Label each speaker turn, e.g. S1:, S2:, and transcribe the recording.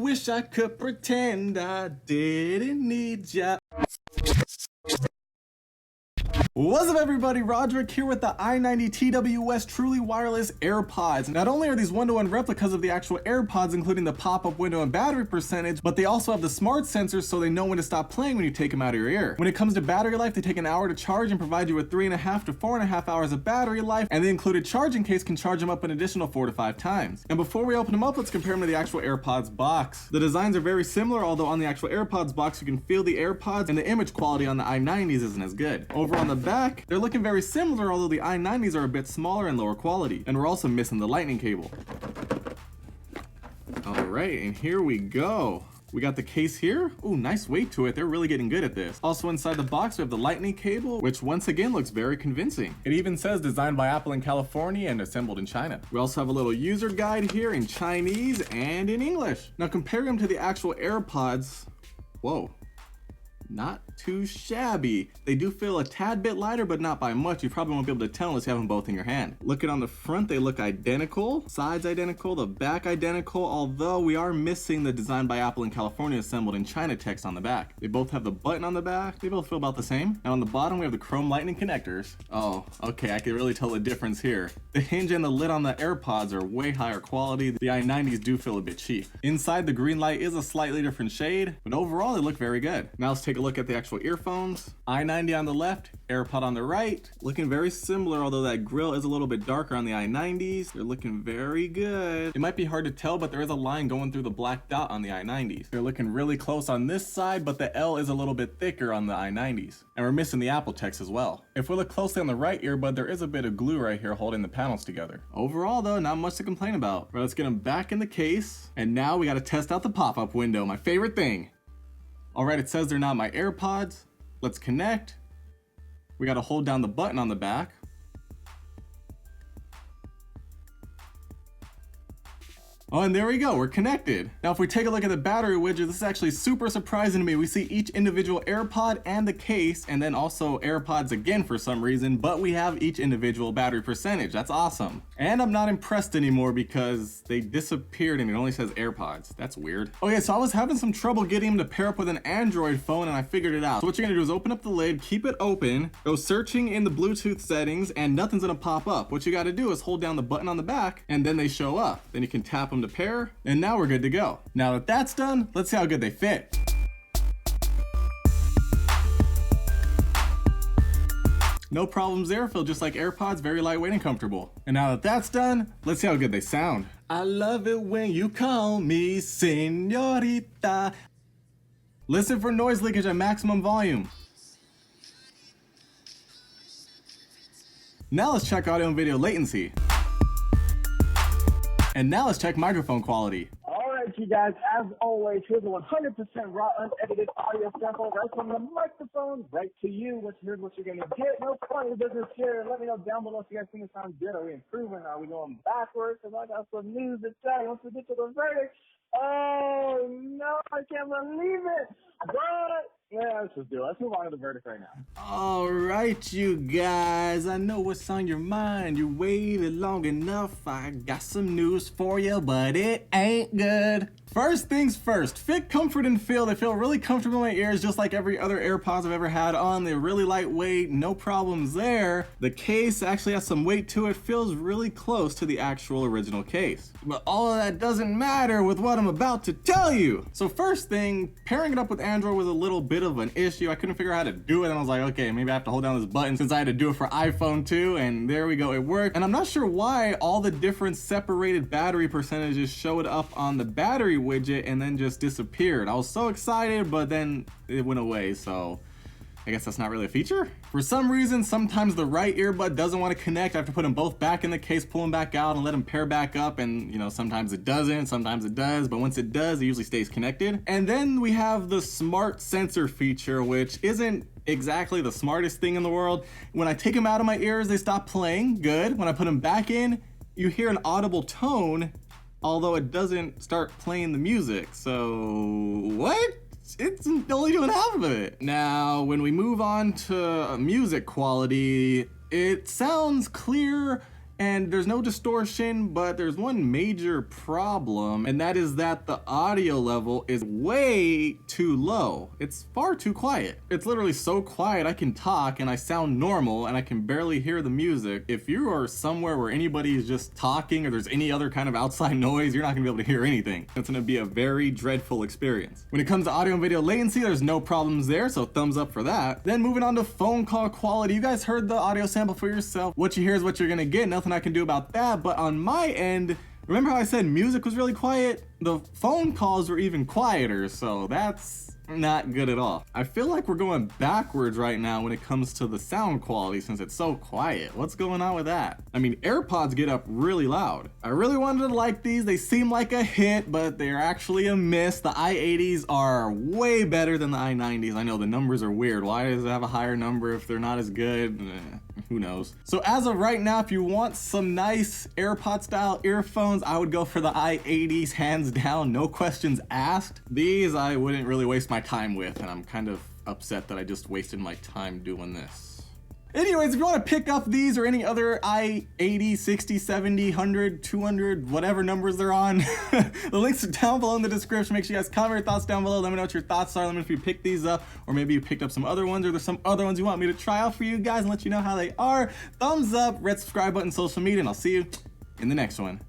S1: wish I could pretend I didn't need ya. What's up everybody, Rodrick here with the i90 TWS truly wireless AirPods. Not only are these one-to-one replicas of the actual AirPods, including the pop-up window and battery percentage, but they also have the smart sensors so they know when to stop playing when you take them out of your ear. When it comes to battery life, they take an hour to charge and provide you with 3.5 to 4.5 hours of battery life, and the included charging case can charge them up an additional 4 to 5 times. And before we open them up, let's compare them to the actual AirPods box. The designs are very similar, although on the actual AirPods box you can feel the AirPods, and the image quality on the i90s isn't as good. Over on the back, they're looking very similar, although the i90s are a bit smaller and lower quality. And we're also missing the lightning cable. Alright, and here we go. We got the case here. Ooh, nice weight to it. They're really getting good at this. Also inside the box, we have the lightning cable, which once again looks very convincing. It even says designed by Apple in California and assembled in China. We also have a little user guide here in Chinese and in English. Now comparing them to the actual AirPods, whoa. Not too shabby. They do feel a tad bit lighter, but not by much. You probably won't be able to tell unless you have them both in your hand. Looking on the front, they look identical. Sides identical, the back identical, although we are missing the designed by Apple in California assembled in China text on the back. They both have the button on the back. They both feel about the same. And on the bottom, we have the chrome lightning connectors. Oh, okay, I can really tell the difference here. The hinge and the lid on the AirPods are way higher quality. The i90s do feel a bit cheap. Inside, the green light is a slightly different shade, but overall, they look very good. Now let's take a look at the actual earphones. i90 on the left, AirPod on the right. Looking very similar, although that grill is a little bit darker on the i90s. They're looking very good. It might be hard to tell, but there is a line going through the black dot on the i90s. They're looking really close on this side, but the L is a little bit thicker on the i90s. And we're missing the Apple text as well. If we look closely on the right earbud, there is a bit of glue right here holding the panels together. Overall though, not much to complain about. Right, let's get them back in the case. And now we gotta test out the pop-up window, my favorite thing. Alright, it says they're not my AirPods. Let's connect. We gotta hold down the button on the back. Oh, and there we go, we're connected. Now if we take a look at the battery widget, this is actually super surprising to me. We see each individual AirPod and the case, and then also AirPods again for some reason, but we have each individual battery percentage. That's awesome. And I'm not impressed anymore because they disappeared and it only says AirPods. That's weird. Okay, so I was having some trouble getting them to pair up with an Android phone and I figured it out. So what you're gonna do is open up the lid, keep it open, go searching in the Bluetooth settings, and nothing's gonna pop up. What you gotta do is hold down the button on the back and then they show up. Then you can tap them to pair, and now we're good to go. Now that that's done, let's see how good they fit. No problems there, feel just like AirPods, very lightweight and comfortable. And now that that's done, let's see how good they sound. I love it when you call me señorita. Listen for noise leakage at maximum volume. Now let's check audio and video latency. And now let's check microphone quality.
S2: Alright you guys, as always, here's a 100% raw, unedited audio sample right from the microphone, right to you. Here's what you're going to get. No funny business here. Let me know down below if you guys think it sounds good. Are we improving? Are we going backwards? Because I got some news to say. Once we get to the verdict, oh no, I can't believe it. But yeah, let's just do it. Let's move on to the verdict right now.
S1: All right, you guys. I know what's on your mind. You waited long enough. I got some news for you, but it ain't good. First things first, fit, comfort, and feel. They feel really comfortable in my ears, just like every other AirPods I've ever had on. They're really lightweight, no problems there. The case actually has some weight to it, feels really close to the actual original case. But all of that doesn't matter with what I'm about to tell you. So first thing, pairing it up with Android was a little bit of an issue. I couldn't figure out how to do it, and I was like, okay, maybe I have to hold down this button since I had to do it for iPhone too, and there we go, it worked. And I'm not sure why all the different separated battery percentages showed up on the battery widget and then just disappeared. I was so excited, but then it went away, so I guess that's not really a feature. For some reason, sometimes the right earbud doesn't want to connect. I have to put them both back in the case, pull them back out, and let them pair back up, and you know, sometimes it doesn't, sometimes it does, but once it does, it usually stays connected. And then we have the smart sensor feature, which isn't exactly the smartest thing in the world. When I take them out of my ears, they stop playing, good. When I put them back in, you hear an audible tone, although it doesn't start playing the music. So what? It's only doing half of it. Now, when we move on to music quality, it sounds clear and there's no distortion, but there's one major problem, and that is that the audio level is way too low. It's far too quiet. It's literally so quiet I can talk and I sound normal and I can barely hear the music. If you are somewhere where anybody is just talking or there's any other kind of outside noise, you're not gonna be able to hear anything. It's gonna be a very dreadful experience. When it comes to audio and video latency, there's no problems there, so thumbs up for that. Then moving on to phone call quality, you guys heard the audio sample for yourself. What you hear is what you're gonna get, nothing I can do about that. But on my end, remember how I said music was really quiet? The phone calls were even quieter, so that's not good at all. I feel like we're going backwards right now when it comes to the sound quality since it's so quiet. What's going on with that? I mean, AirPods get up really loud. I really wanted to like these. They seem like a hit, but they're actually a miss. The i80s are way better than the i90s. I know the numbers are weird. Why does it have a higher number if they're not as good? Who knows? So as of right now, if you want some nice AirPod style earphones, I would go for the i80s, hands down, no questions asked. These I wouldn't really waste my time with, and I'm kind of upset that I just wasted my time doing this. Anyways, if you want to pick up these or any other i80, 60, 70, 100, 200, whatever numbers they're on, the links are down below in the description. Make sure you guys comment your thoughts down below. Let me know what your thoughts are. Let me know if you picked these up, or maybe you picked up some other ones, or there's some other ones you want me to try out for you guys and let you know how they are. Thumbs up, red subscribe button, social media, and I'll see you in the next one.